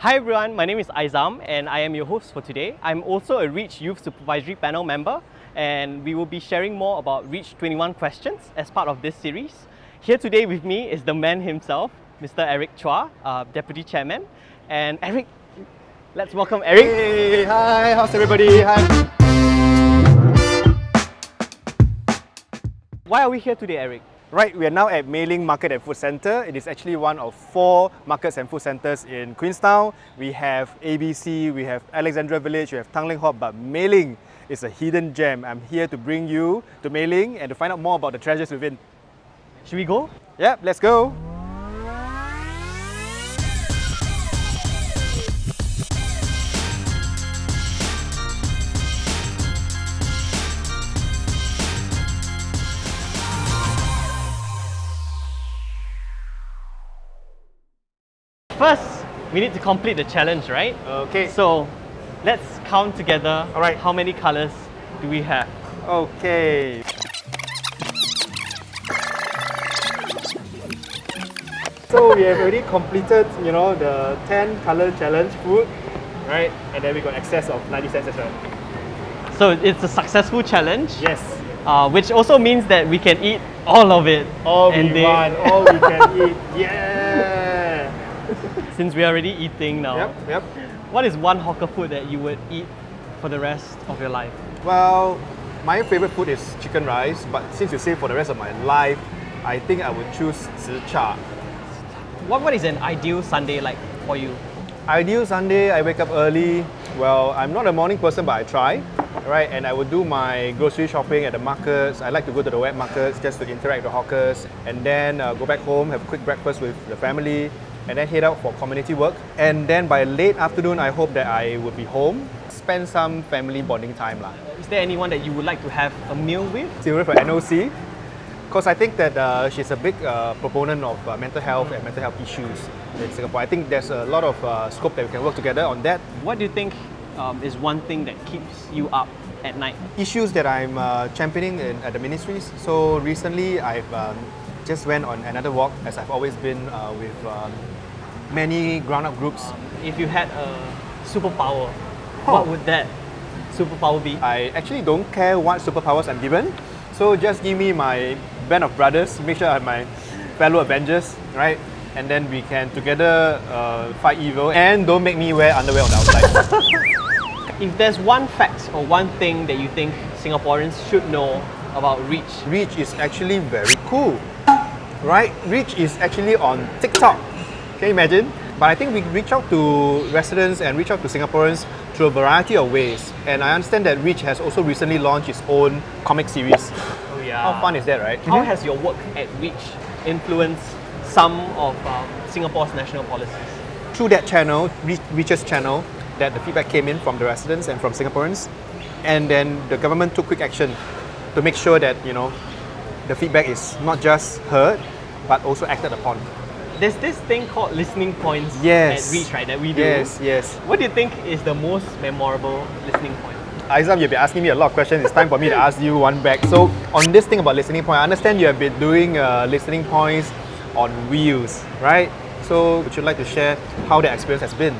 Hi everyone, my name is Aizam and I am your host for today. I'm also a REACH Youth Supervisory Panel member and we will be sharing more about REACH 21 questions as part of this series. Here today with me is the man himself, Mr. Eric Chua, Deputy Chairman. And Eric, let's welcome Eric. Hey, hi, how's everybody? Hi. Why are we here today, Eric? Right, we are now at Mei Ling Market and Food Centre. It is actually one of 4 markets and food centres in Queenstown. We have ABC, we have Alexandra Village, we have Tanglin Hop, but Mei Ling is a hidden gem. I'm here to bring you to Mei Ling and to find out more about the treasures within. Should we go? Yep, let's go. First, we need to complete the challenge, right? Okay. So, let's count together. All right. How many colours do we have? Okay. So we have already completed, the 10 colour challenge food, right? And then we got excess of 90 cents as well. So, it's a successful challenge. Yes. Which also means that we can eat all of it. All we can eat. Yeah. Since we are already eating now, Yep. what is one hawker food that you would eat for the rest of your life? Well, my favourite food is chicken rice, but since you say for the rest of my life, I think I would choose cha. What is an ideal Sunday like for you? Ideal Sunday, I wake up early. Well, I'm not a morning person, but I try, right? And I would do my grocery shopping at the markets. I like to go to the wet markets just to interact with the hawkers, and then go back home, have a quick breakfast with the family, and then head out for community work. And then by late afternoon, I hope that I would be home, spend some family bonding time. Is there anyone that you would like to have a meal with? Sylvia for NOC, because I think that she's a big proponent of mental health and mental health issues in Singapore. I think there's a lot of scope that we can work together on that. What do you think is one thing that keeps you up at night? Issues that I'm championing at the ministries. So recently I've just went on another walk, as I've always been with many ground-up groups. If you had a superpower, what would that superpower be? I actually don't care what superpowers I'm given. So just give me my band of brothers, make sure I have my fellow Avengers, right? And then we can together fight evil, and don't make me wear underwear on the outside. If there's one fact or one thing that you think Singaporeans should know about REACH. REACH is actually very cool, right? REACH is actually on TikTok. Can you imagine? But I think we reach out to residents and reach out to Singaporeans through a variety of ways. And I understand that REACH has also recently launched its own comic series. Oh yeah. How fun is that, right? How has your work at REACH influenced some of Singapore's national policies? Through that channel, REACH's channel, that the feedback came in from the residents and from Singaporeans. And then the government took quick action to make sure that, the feedback is not just heard, but also acted upon. There's this thing called listening points Yes. at REACH, right, that we do. Yes. What do you think is the most memorable listening point? Aizam, you've been asking me a lot of questions. It's time for me to ask you one back. So, on this thing about listening point, I understand you have been doing listening points on wheels, right? So, would you like to share how that experience has been?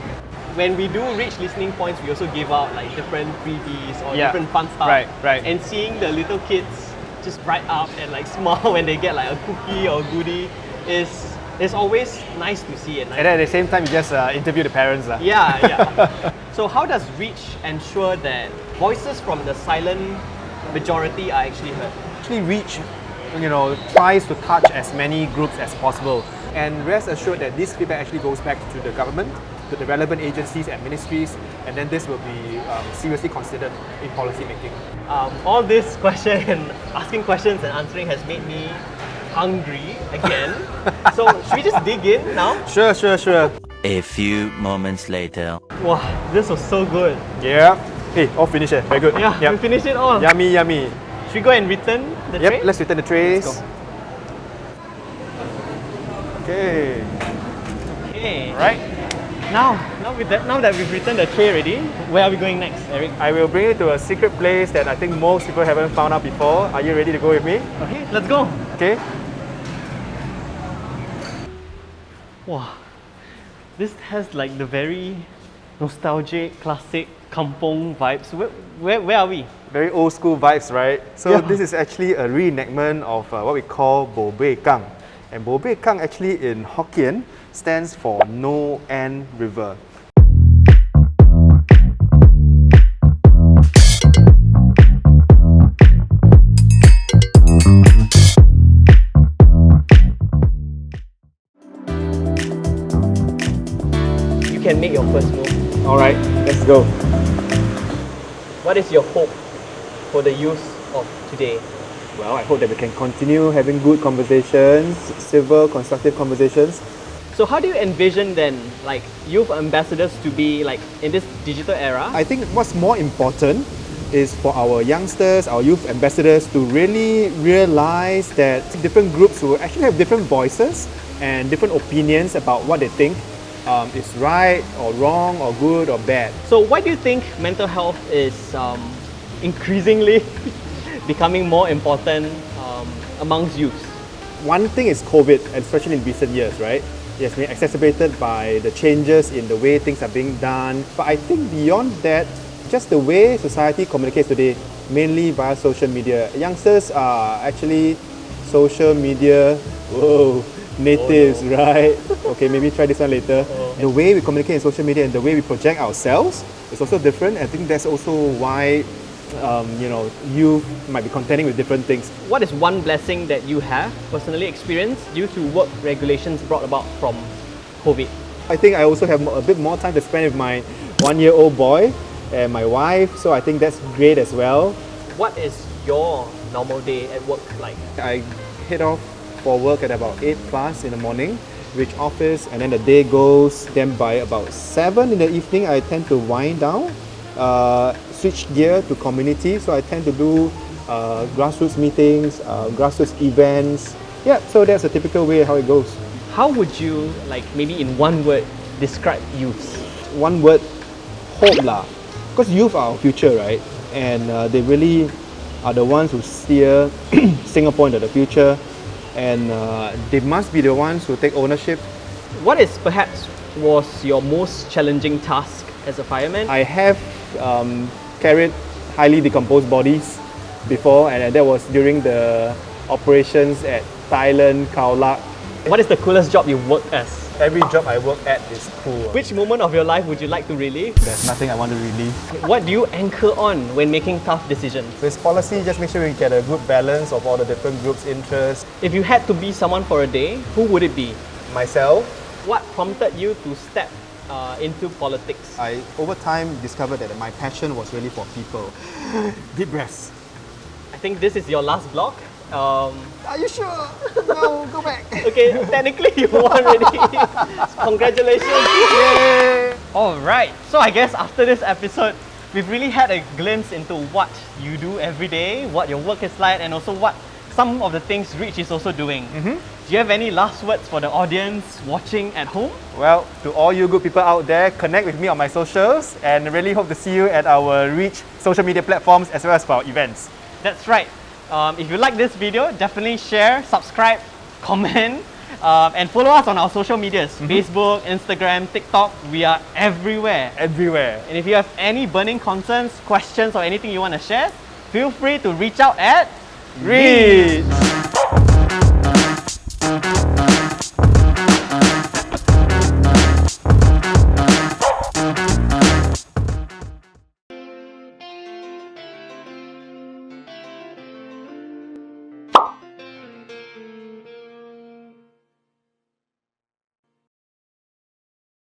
When we do REACH listening points, we also give out like different freebies or Yeah. different fun stuff. Right. And seeing the little kids just bright up and like smile when they get like a cookie or goodie is always nice to see at night. And then at the same time, you just interview the parents. Yeah. So how does REACH ensure that voices from the silent majority are actually heard? Actually, REACH, tries to touch as many groups as possible. And rest assured that this feedback actually goes back to the government, to the relevant agencies and ministries, and then this will be seriously considered in policy making. All this asking questions and answering has made me hungry again. So should we just dig in now? Sure. A few moments later. Wow, this was so good. Yeah. Hey, all finished. Very good. Yeah, Yep. we finished it all. Yummy. Should we go and return the tray? Yep, let's return the trays. Let's go. Okay. Okay. Right. Now that we've returned the tray already, where are we going next, Eric? I will bring you to a secret place that I think most people haven't found out before. Are you ready to go with me? Okay, let's go. Okay. Wow. This has like the very nostalgic, classic kampong vibes. Where are we? Very old school vibes, right? So Yeah. this is actually a reenactment of what we call Bo Bei Kang. And Bo Bei Kang actually in Hokkien stands for No End River. You can make your first move. Alright, let's go. What is your hope for the youth of today? Well, I hope that we can continue having good conversations, civil, constructive conversations. So how do you envision then, like, youth ambassadors to be like in this digital era? I think what's more important is for our youngsters, our youth ambassadors to really realize that different groups will actually have different voices and different opinions about what they think is right or wrong or good or bad. So why do you think mental health is increasingly becoming more important amongst youths? One thing is COVID, especially in recent years, right? It has been exacerbated by the changes in the way things are being done. But I think beyond that, just the way society communicates today, mainly via social media. Youngsters are actually social media natives, right? Okay, maybe try this one later. The way we communicate in social media and the way we project ourselves is also different. I think that's also why you might be contending with different things. What is one blessing that you have personally experienced due to work regulations brought about from COVID? I think I also have a bit more time to spend with my 1-year-old boy and my wife, so I think that's great as well. What is your normal day at work like? I head off for work at about 8 plus in the morning, reach office, and then the day goes. Then by about 7 in the evening, I tend to wind down, switch gear to community. So I tend to do grassroots meetings, grassroots events. Yeah, so that's a typical way how it goes. How would you, like, maybe in one word, describe youths? One word, hope lah. Because youth are our future, right? And they really are the ones who steer Singapore into the future. And they must be the ones who take ownership. What is perhaps was your most challenging task as a fireman? I have carried highly decomposed bodies before, and that was during the operations at Thailand, Khao Lak. What is the coolest job you've worked as? Every job I work at is cool. Which moment of your life would you like to relive? There's nothing I want to relieve. What do you anchor on when making tough decisions? With policy, just make sure we get a good balance of all the different groups' interests. If you had to be someone for a day, who would it be? Myself, What prompted you to step into politics? I over time discovered that my passion was really for people. Deep breaths. I think this is your last vlog. Are you sure? No, go back. Okay, technically you won already. Congratulations. Yay! Alright, so I guess after this episode, we've really had a glimpse into what you do every day, what your work is like, and also what some of the things Reach is also doing. Do you have any last words for the audience watching at home? Well, to all you good people out there, connect with me on my socials and really hope to see you at our Reach social media platforms as well as for our events. That's right. If you like this video, definitely share, subscribe, comment, and follow us on our social medias. Facebook, Instagram, TikTok, we are everywhere. Everywhere. And if you have any burning concerns, questions, or anything you want to share, feel free to reach out at Reach!